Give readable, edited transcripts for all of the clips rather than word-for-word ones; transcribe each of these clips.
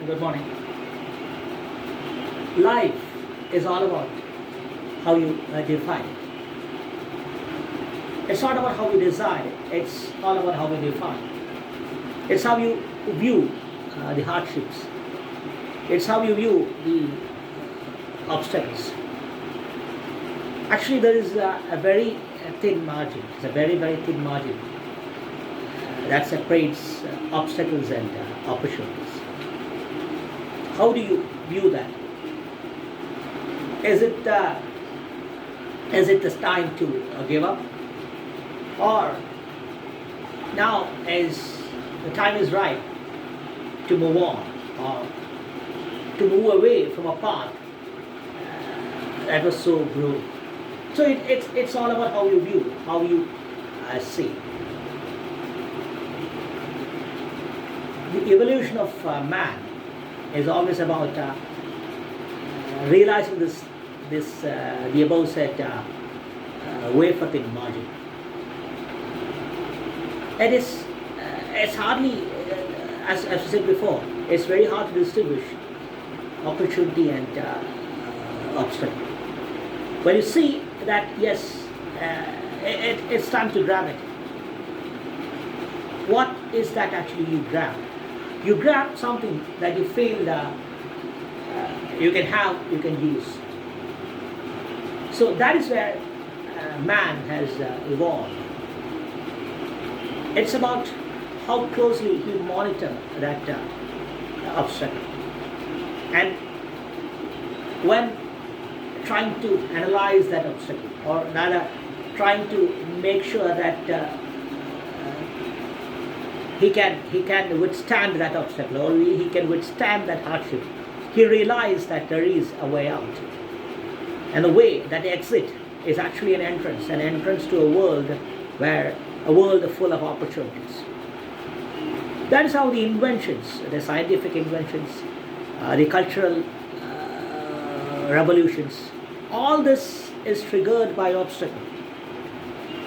Good morning. Life is all about how you define it. It's not about how we decide it. It's all about how we define it. It's how you view the hardships. It's how you view the obstacles. Actually, there is a very thin margin. It's a very, very thin margin that separates obstacles and opportunities. How do you view that? Is it this time to give up, or now is the time is right to move on, or to move away from a path that was so brutal? So it's all about how you view, how you see. The evolution of man is always about realizing the above said wafer thin margin. It's hardly as I said before, it's very hard to distinguish opportunity and obstacle. When you see that yes, it's time to grab it. What is that actually you grab? You grab something that you feel you can have, you can use. So that is where man has evolved. It's about how closely he monitors that obstacle. And when trying to analyze that obstacle, or rather trying to make sure that he can withstand that obstacle, or he can withstand that hardship, he realized that there is a way out. And the way, that exit, is actually an entrance to a world full of opportunities. That is how the inventions, the scientific inventions, the cultural revolutions, all this is triggered by obstacle.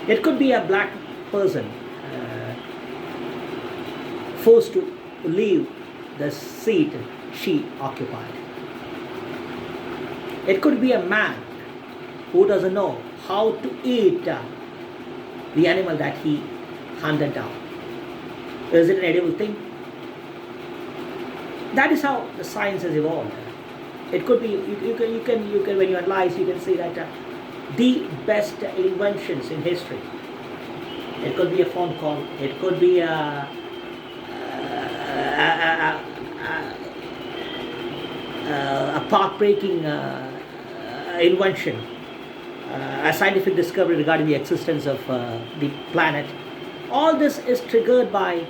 It could be a black person forced to leave the seat she occupied. It could be a man who doesn't know how to eat the animal that he hunted down. Is it an edible thing? That is how the science has evolved. It could be, you can when you analyze, you can see that the best inventions in history. It could be a phone call. It could be a path-breaking invention, a scientific discovery regarding the existence of the planet. All this is triggered by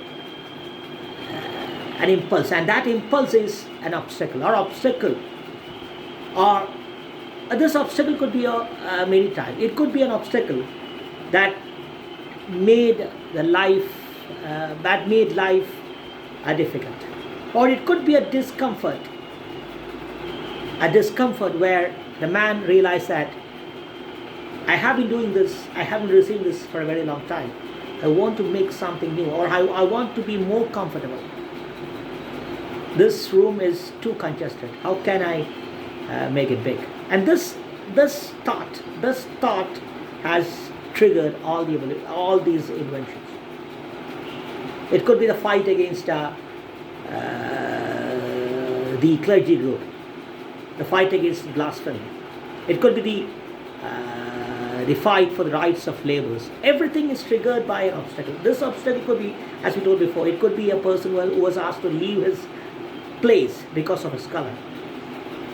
an impulse, and that impulse is an obstacle, or this obstacle could be many times. It could be an obstacle that made life difficult, or it could be a discomfort where the man realized that I have been doing this, I haven't received this for a very long time. I want to make something new, or I want to be more comfortable. This room is too congested. How can I make it big? And this thought has triggered all these inventions. It could be the fight against the clergy group, the fight against blasphemy. It could be the fight for the rights of laborers. Everything is triggered by an obstacle. This obstacle could be, as we told before, it could be a person who was asked to leave his place because of his color.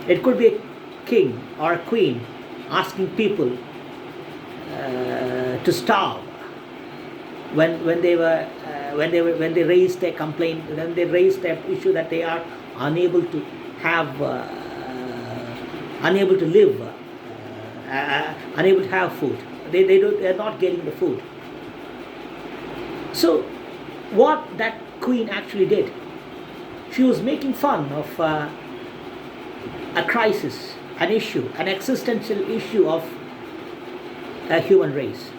It could be a king or a queen asking people to starve when they raised their complaint, when they raised their issue that they are unable to live, unable to have food. They are not getting the food. So what that queen actually did, she was making fun of a crisis, an issue, an existential issue of a human race.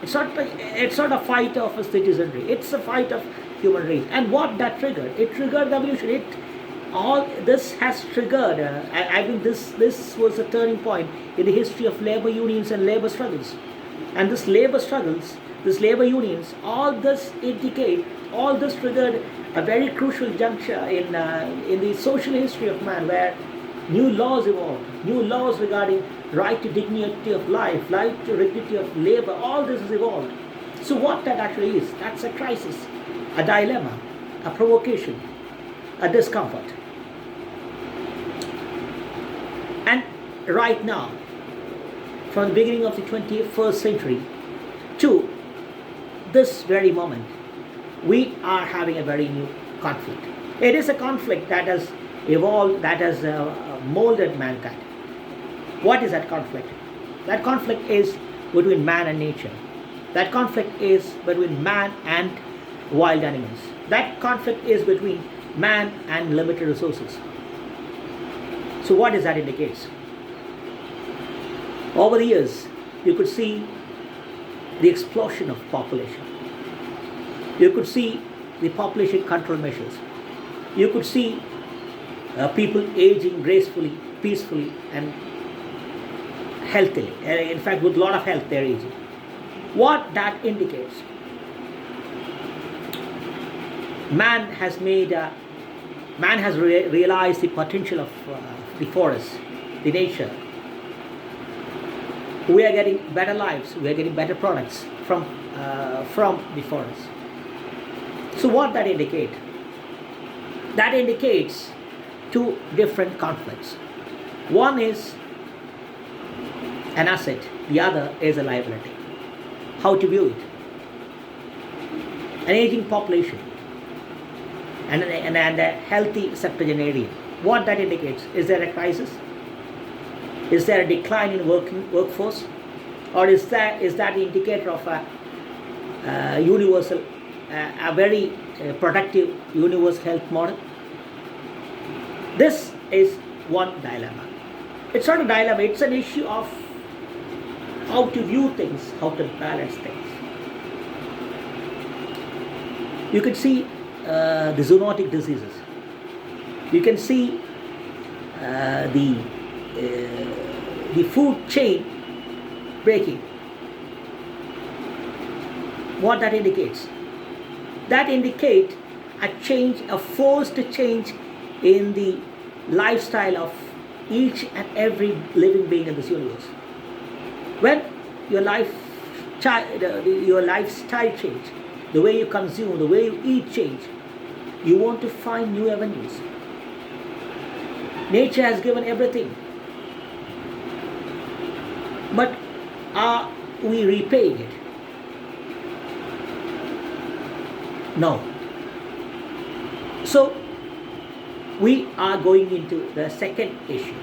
It's not a fight of a citizenry. It's a fight of human race. And what that triggered? It triggered the evolution. all this has triggered, I mean, this was a turning point in the history of labor unions and labor struggles. And this labor struggles, this labor unions, all this indicate, all this triggered a very crucial juncture in the social history of man, where new laws evolved, new laws regarding right to dignity of life, right to dignity of labor, all this is evolved. So what that actually is, that's a crisis, a dilemma, a provocation, a discomfort. And right now, from the beginning of the 21st century to this very moment, we are having a very new conflict. It is a conflict that has evolved, that has molded mankind. What is that conflict? That conflict is between man and nature. That conflict is between man and wild animals. That conflict is between man and limited resources. So what does that indicate? Over the years, you could see the explosion of population. You could see the population control measures. You could see people aging gracefully, peacefully, and healthily. In fact, with a lot of health, they're aging. What that indicates? Man has realized the potential of the forest, the nature. We are getting better lives. We are getting better products from the forest. So what that indicate? That indicates two different conflicts. One is an asset, the other is a liability. How to view it? An aging population and a healthy septuagenarian. What that indicates? Is there a crisis? Is there a decline in workforce? Or is that the indicator of a universal, a very productive universal health model? This is one dilemma. It's not a dilemma, it's an issue of how to view things, how to balance things. You can see the zoonotic diseases. You can see the food chain breaking. What that indicates? That indicates a change, a forced change in the lifestyle of each and every living being in this universe. When your lifestyle change, the way you consume, the way you eat change, you want to find new avenues. Nature has given everything. But are we repaying it? No. So we are going into the second issue.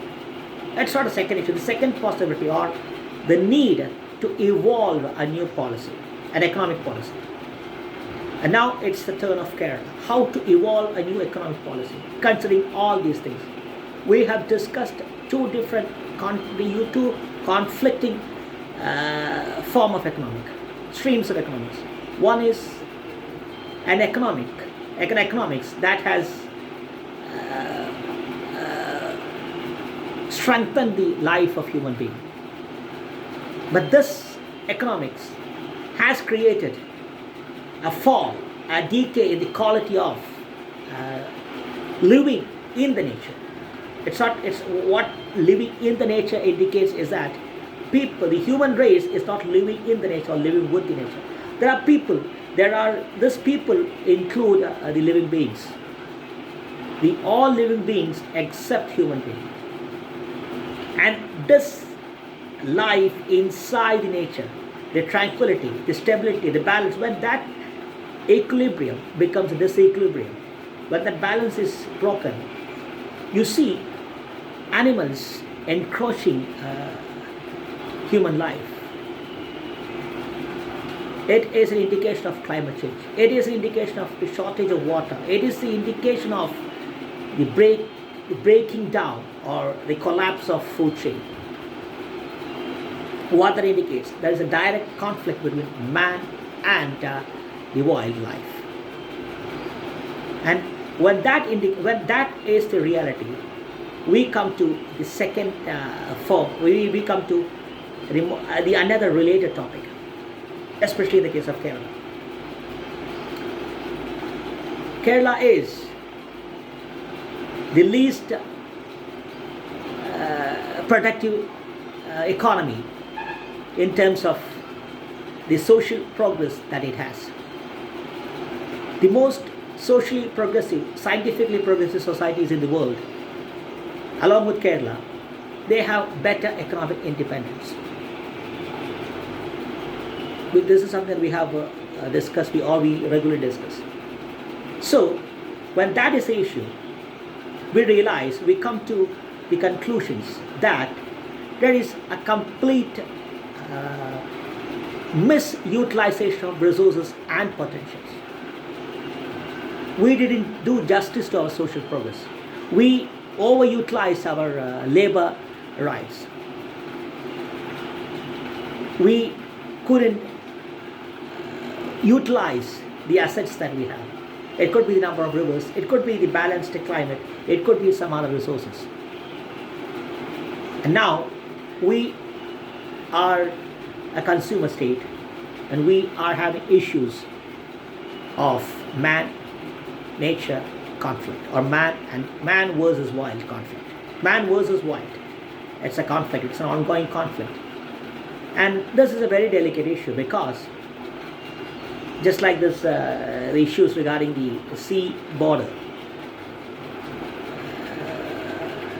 That's not a second issue. The second possibility, or the need to evolve a new policy, an economic policy. And now it's the turn of Kerala. How to evolve a new economic policy, considering all these things. We have discussed two conflicting form of streams of economics. One is an economics that has strengthened the life of human being. But this economics has created a fall, a decay in the quality of living in the nature. It's what living in the nature indicates is that people, the human race, is not living in the nature or living with the nature. These people include the living beings. All living beings except human beings. And this life inside nature, the tranquility, the stability, the balance, when that equilibrium becomes a disequilibrium, when that balance is broken, you see animals encroaching human life. It is an indication of climate change. It is an indication of the shortage of water. It is the indication of the breaking down or the collapse of food chain. What that indicates? There is a direct conflict between man and the wildlife. And When that is the reality, we come to the second form. We come to the another related topic, especially in the case of Kerala. Kerala is the least productive economy in terms of the social progress that it has. The most socially progressive, scientifically progressive societies in the world, along with Kerala, they have better economic independence. This is something we have discussed, we regularly discuss. So, when that is the issue, we come to the conclusions that there is a complete misutilization of resources and potentials. We didn't do justice to our social progress. We overutilized our labor rights. We couldn't utilize the assets that we have. It could be the number of rivers, it could be the balanced climate, it could be some other resources. And now we are a consumer state, and we are having issues of man-nature conflict, or man versus wild conflict. Man versus wild. It's a conflict, it's an ongoing conflict. And this is a very delicate issue because just like this, the issues regarding the sea border,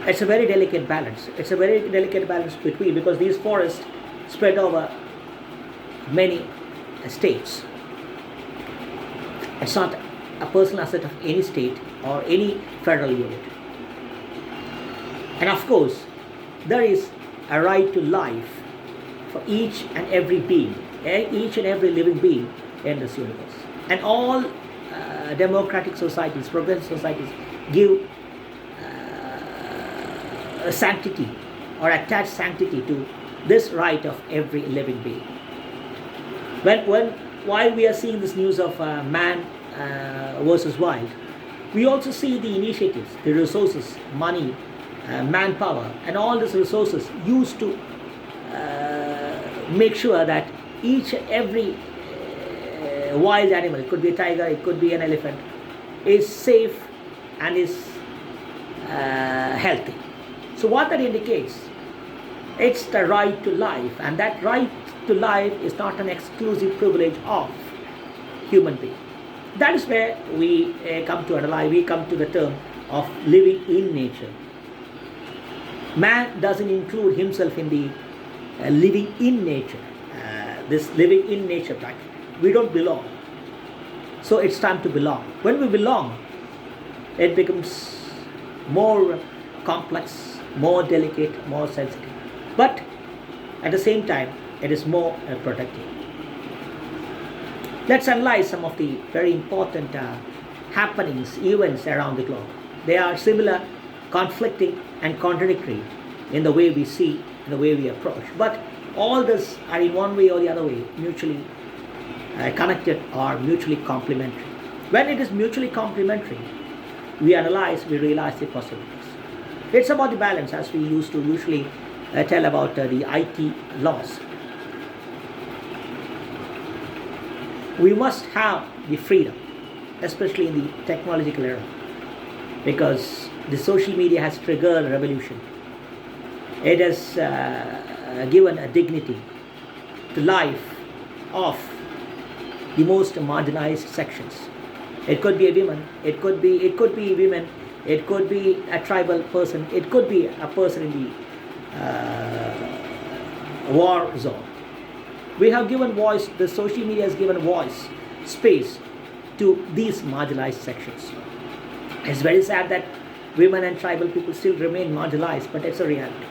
it's a very delicate balance. It's a very delicate balance between, because these forests spread over many states. It's not a personal asset of any state or any federal unit. And of course, there is a right to life for each and every being, each and every living being in this universe. And all democratic societies, progressive societies, give a sanctity or attach sanctity to this right of every living being. While we are seeing this news of man versus wild, we also see the initiatives, the resources, money, manpower, and all these resources used to make sure that each and every wild animal, it could be a tiger, it could be an elephant, is safe and is healthy. So what that indicates, it's the right to life, and that right to life is not an exclusive privilege of human being. That is where we come to analyze, we come to the term of living in nature. Man doesn't include himself in the living in nature, this living in nature bracket. We don't belong. So it's time to belong. When we belong, it becomes more complex, more delicate, more sensitive. But at the same time, it is more protective. Let's analyze some of the very important happenings, events around the globe. They are similar, conflicting, and contradictory in the way we see, in the way we approach. But all this are in one way or the other way mutually connected or mutually complementary. When it is mutually complementary, we analyze, we realize the possibilities. It's about the balance, as we used to usually tell about the IT laws. We must have the freedom, especially in the technological era, because the social media has triggered a revolution. It has given a dignity to life of the most marginalized sections. It could be a woman, it could be women, it could be a tribal person, it could be a person in the war zone. We have given voice, the social media has given voice, space to these marginalized sections. It's very sad that women and tribal people still remain marginalized, but it's a reality.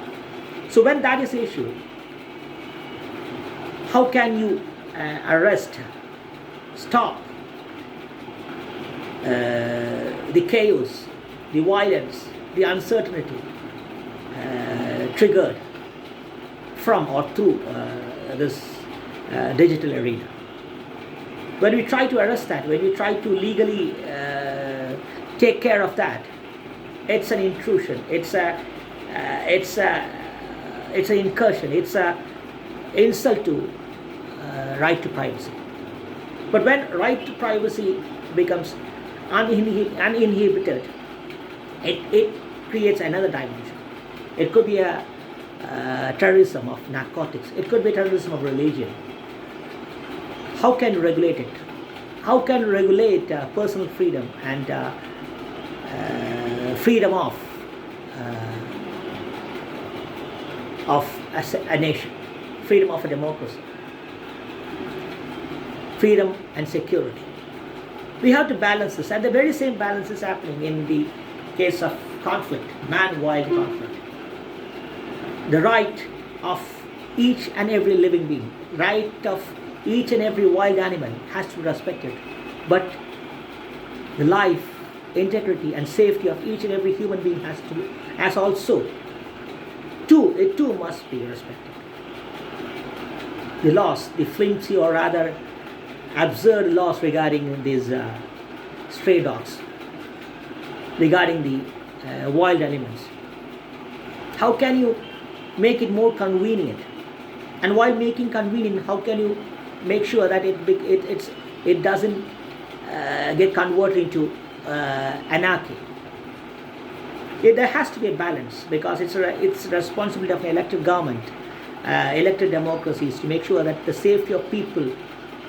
So when that is the issue, how can you arrest, stop the chaos, the violence, the uncertainty triggered from or through this digital arena? When we try to arrest that, when we try to legally take care of that, it's an intrusion. It's an incursion. It's a insult to right to privacy. But when right to privacy becomes uninhibited, it creates another dimension. It could be a terrorism of narcotics. It could be terrorism of religion. How can you regulate it? How can you regulate personal freedom and freedom of a nation, freedom of a democracy, freedom and security? We have to balance this, and the very same balance is happening in the case of conflict, man-wild conflict. The right of each and every living being, right of each and every wild animal has to be respected, but the life, integrity and safety of each and every human being has also it too must be respected. The laws, the flimsy or rather absurd laws regarding these stray dogs, regarding the wild animals, how can you make it more convenient? And while making convenient, how can you make sure that it doesn't get converted into anarchy? There has to be a balance, because it's the responsibility of an elected government, elected democracies, to make sure that the safety of people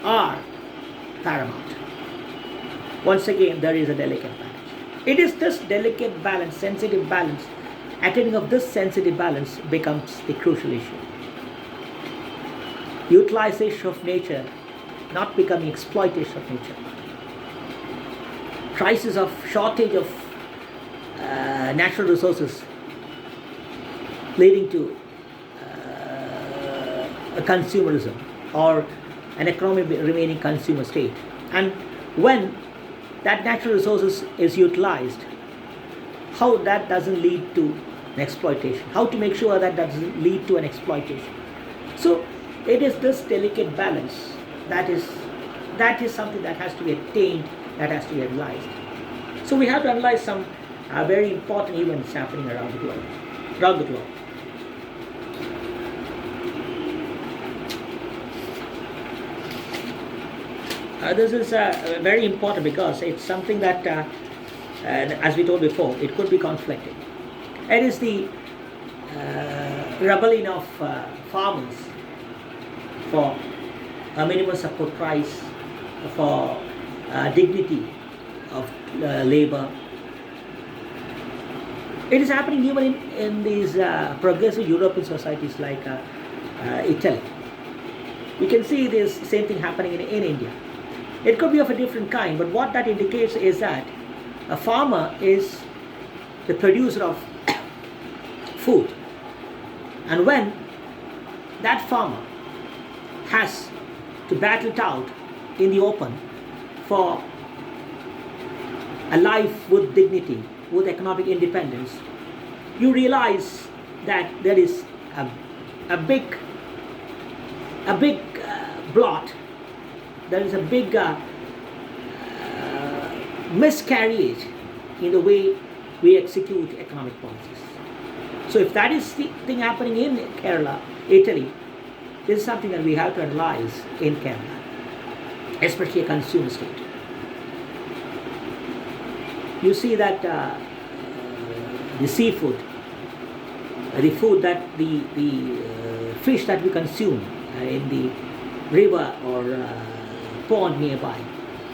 are paramount. Once again, there is a delicate balance. It is this delicate balance, sensitive balance, attaining of this sensitive balance becomes the crucial issue. Utilization of nature not becoming exploitation of nature. Crisis of shortage of natural resources leading to a consumerism or an economy remaining consumer state. And when that natural resources is utilized, how that doesn't lead to an exploitation, how to make sure that doesn't lead to an exploitation. So it is this delicate balance that is something that has to be attained, that has to be analyzed. So we have to analyze some very important events happening around the globe. This is very important because it's something that, as we told before, it could be conflicting. It is the rebellion of farmers for a minimum support price, for dignity of labor. It is happening even in these progressive European societies like Italy. We can see this same thing happening in India. It could be of a different kind, but what that indicates is that a farmer is the producer of food. And when that farmer has to battle it out in the open for a life with dignity, with economic independence, you realize that there is a big blot. There is a big miscarriage in the way we execute economic policies. So if that is the thing happening in Kerala, Italy, this is something that we have to analyze in Kerala, especially a consumer state. You see that the seafood, the food that the fish that we consume in the river or pond nearby,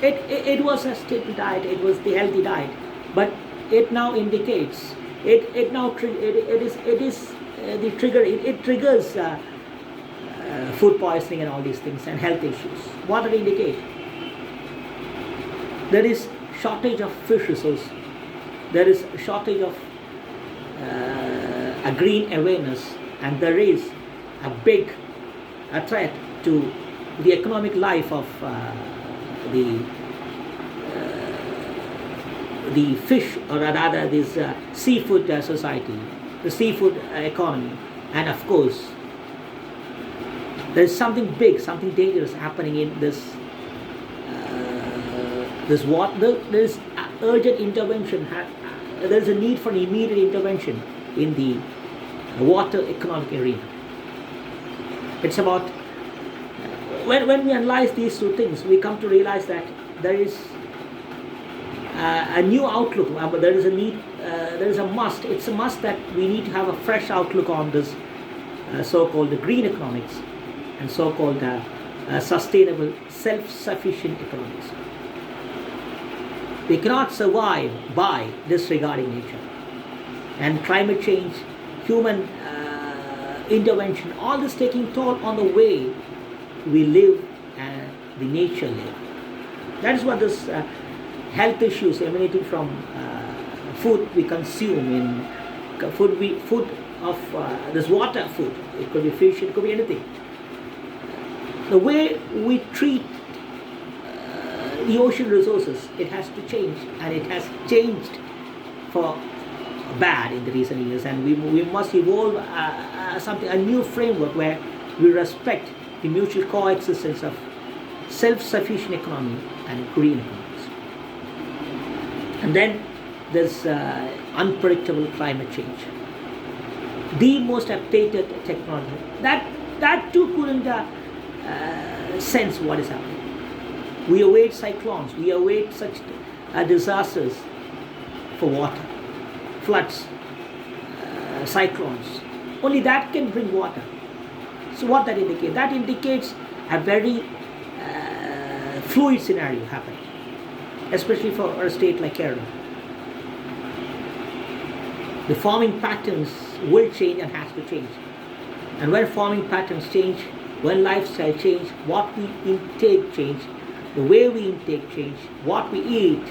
it was a staple diet, it was the healthy diet, but it now indicates it triggers food poisoning and all these things and health issues. What does it indicate? There is shortage of fish resource. There is a shortage of a green awareness, and there is a big threat to the economic life of the fish, or rather this seafood society, the seafood economy. And of course, there is something big, something dangerous happening in this water. There is urgent intervention. There is a need for immediate intervention in the water economic arena. It's about when we analyze these two things, we come to realize that there is a new outlook. There is a need. There is a must. It's a must that we need to have a fresh outlook on this so-called green economics and so-called sustainable, self-sufficient economics. We cannot survive by disregarding nature. And climate change, human intervention, all this taking toll on the way we live and the nature live. That is what this health issues emanating from food we consume in food of this water food. It could be fish, it could be anything. The way we treat the ocean resources, it has to change, and it has changed for bad in the recent years, and we must evolve a new framework where we respect the mutual coexistence of self-sufficient economy and green economies. And then there's unpredictable climate change. The most updated technology that too couldn't sense what is happening. We await cyclones, we await such disasters for water, floods, cyclones. Only that can bring water. So what that indicates? That indicates a very fluid scenario happening, especially for a state like Kerala. The farming patterns will change and has to change. And when farming patterns change, when lifestyle change, what we intake change, the way we intake change, what we eat,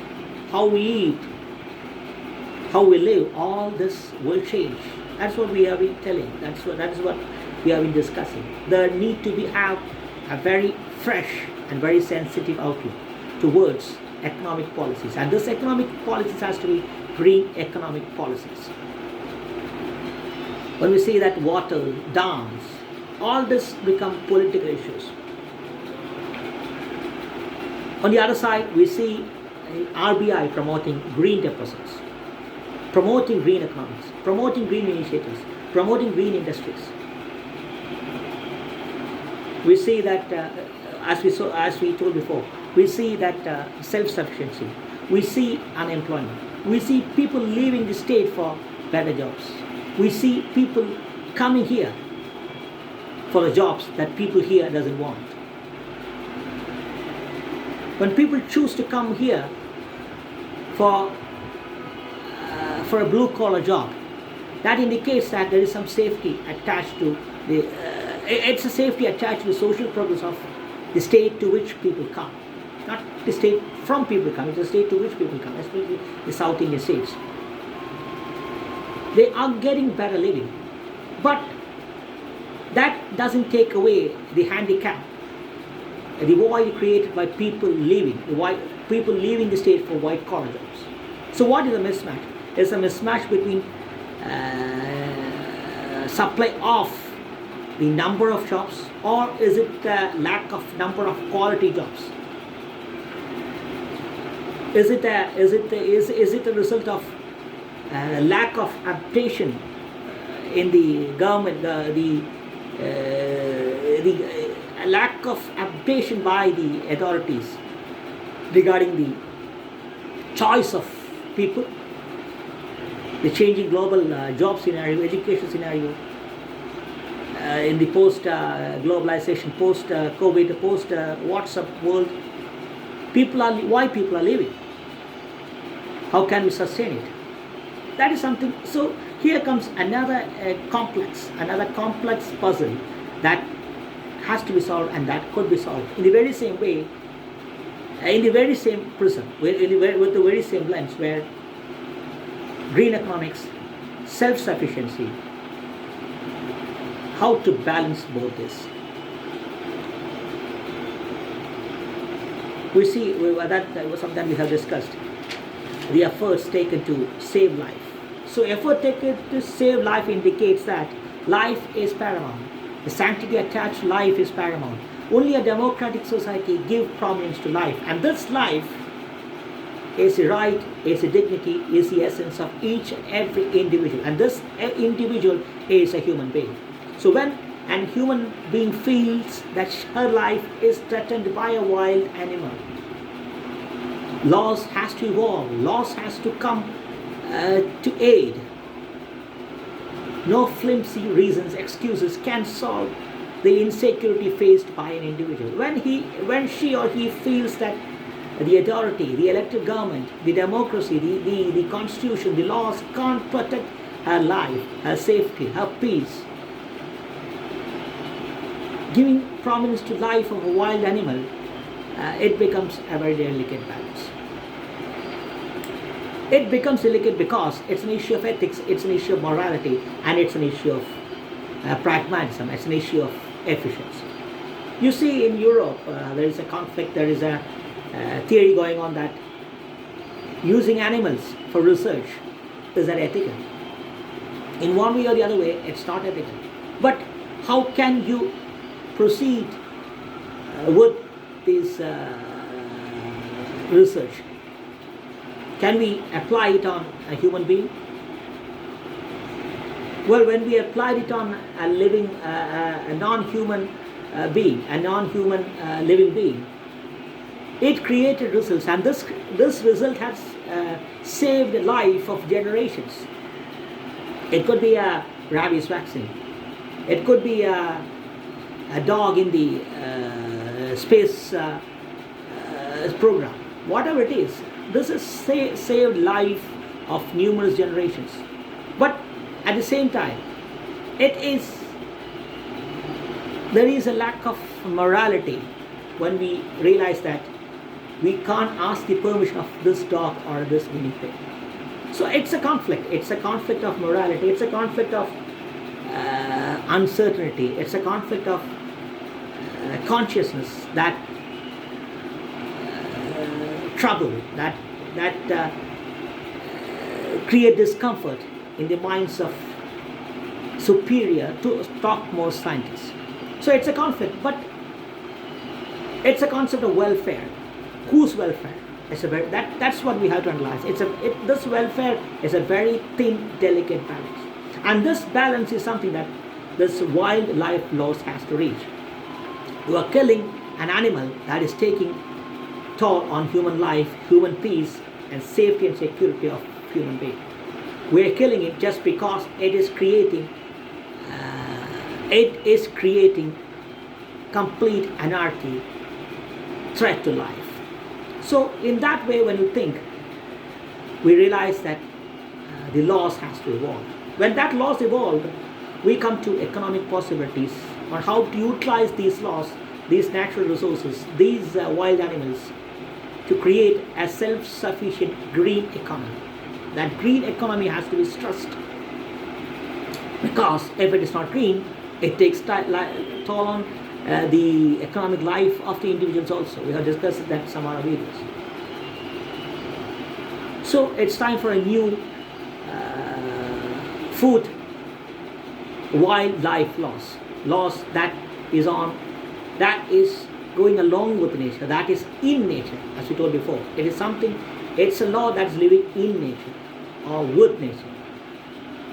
how we live, all this will change. That's what we have been telling. That is what we have been discussing. There need to be have a very fresh and very sensitive outlook towards economic policies. And this economic policies has to be green economic policies. When we see that water, dams, all this become political issues. On the other side, we see RBI promoting green deposits, promoting green economics, promoting green initiatives, promoting green industries. We see that, as we told before, we see that self-sufficiency. We see unemployment. We see people leaving the state for better jobs. We see people coming here for the jobs that people here doesn't want. When people choose to come here for a blue-collar job, that indicates that there is some safety attached to the. It's a safety attached to the social progress of the state to which people come, not the state from people come. It's the state to which people come, especially the South Indian states. They are getting better living, but that doesn't take away the handicap, the void created by people leaving the state for white-collar jobs. So what is a mismatch? It's a mismatch between supply of the number of jobs, or is it the lack of number of quality jobs? Is it a result of lack of adaptation in the government, the lack of adaptation by the authorities regarding the choice of people, the changing global job scenario, education scenario, in the post-globalization, post-COVID, post-WhatsApp world? Why people are leaving? How can we sustain it? That is something. So here comes another complex puzzle that has to be solved, and that could be solved in the very same way, in the very same prism, with the very same lens, where green economics, self-sufficiency, how to balance both this. We see that was something we have discussed. The efforts taken to save life. So effort taken to save life indicates that life is paramount. The sanctity attached to life is paramount. Only a democratic society gives prominence to life, and this life is the right, is the dignity, is the essence of each and every individual. And this individual is a human being. So when a human being feels that her life is threatened by a wild animal, laws has to evolve, laws has to come to aid. No flimsy reasons, excuses can solve the insecurity faced by an individual. When she or he feels that the authority, the elected government, the democracy, the constitution, the laws can't protect her life, her safety, her peace, giving prominence to life of a wild animal, it becomes a very delicate balance. It becomes delicate because it's an issue of ethics, it's an issue of morality, and it's an issue of pragmatism, it's an issue of efficiency. You see, in Europe, there is a conflict, there is a theory going on that using animals for research is unethical. In one way or the other way, it's not ethical. But how can you proceed with this research? Can we apply it on a human being? Well, when we applied it on a living, a non-human being, a non-human living being, it created results, and this result has saved the life of generations. It could be a rabies vaccine. It could be a dog in the space program. Whatever it is, this has saved life of numerous generations. But at the same time, there is a lack of morality when we realize that we can't ask the permission of this dog or this guinea pig. So it's a conflict. It's a conflict of morality. It's a conflict of uncertainty. It's a conflict of consciousness that trouble, that create discomfort in the minds of superior to topmost scientists. So it's a conflict, but it's a concept of welfare. Whose welfare? That's what we have to analyze. This welfare is a very thin, delicate balance, and this balance is something that this wildlife laws has to reach. You are killing an animal that is taking toll on human life, human peace, and safety and security of human being. We are killing it just because it is creating complete anarchy, threat to life. So in that way, when you think, we realize that the laws has to evolve. When that laws evolve, we come to economic possibilities on how to utilize these laws, these natural resources, these wild animals, to create a self-sufficient green economy. That green economy has to be stressed, because if it is not green, it takes toll on the economic life of the individuals also. We have discussed that in some other videos. So it's time for a new food wildlife laws that is going along with nature, that is in nature, as we told before. It's a law that's living in nature or with nature.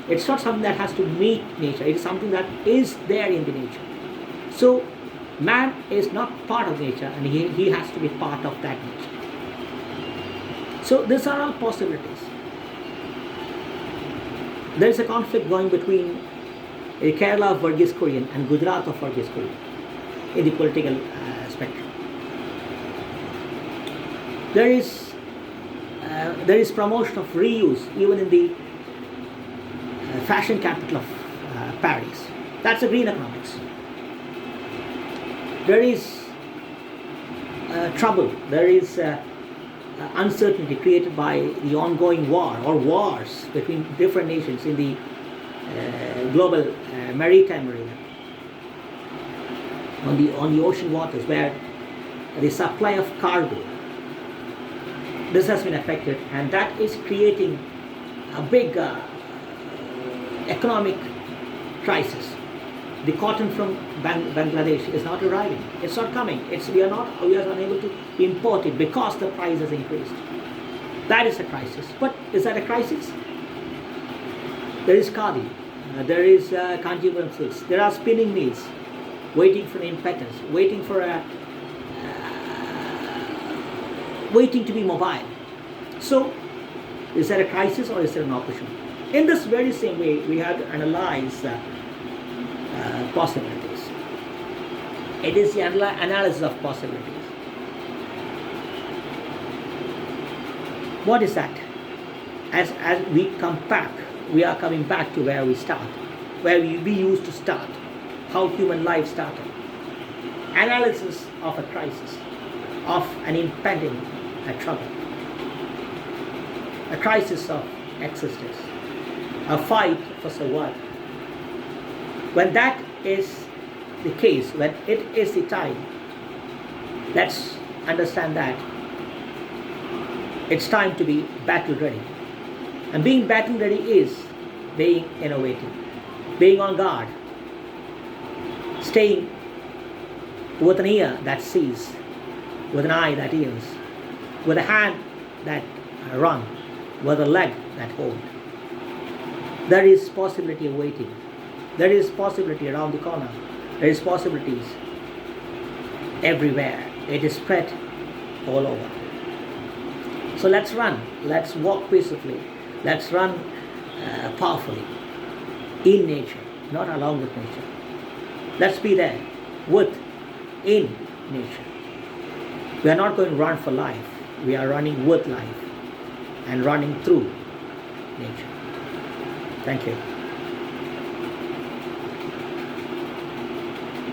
It's not something that has to meet nature, it's something that is there in the nature. So man is not part of nature, and he has to be part of that nature. So these are all possibilities. There is a conflict going between Kerala of Varghese Kurian and Gujarat of Varghese Kurian in the political spectrum. There is promotion of reuse even in the fashion capital of Paris. That's a green economics. There is trouble, there is uncertainty created by the ongoing war or wars between different nations in the global maritime arena, on the ocean waters, where the supply of cargo, this has been affected, and that is creating a big economic crisis. The cotton from Bangladesh is not arriving. It's not coming. We are unable to import it because the price has increased. That is a crisis. But is that a crisis? There is khadi, there is Kanjipuram silks, there are spinning mills waiting for impetus, waiting to be mobile. So, is there a crisis or is there an opportunity? In this very same way, we have to analyze possibilities. It is the analysis of possibilities. What is that? As we come back, we are coming back to where we start, where we used to start, how human life started. Analysis of a crisis, of an impending trouble, a crisis of existence, a fight for survival. When that is the case, when it is the time, let's understand that it's time to be battle ready. And being battle ready is being innovative, being on guard, staying with an ear that sees, with an eye that hears, with a hand that runs, with a leg that holds. There is possibility awaiting. There is possibility around the corner. There is possibilities everywhere. It is spread all over. So let's run. Let's walk peacefully. Let's run powerfully in nature, not along with nature. Let's be there in nature. We are not going to run for life. We are running with life and running through nature. Thank you.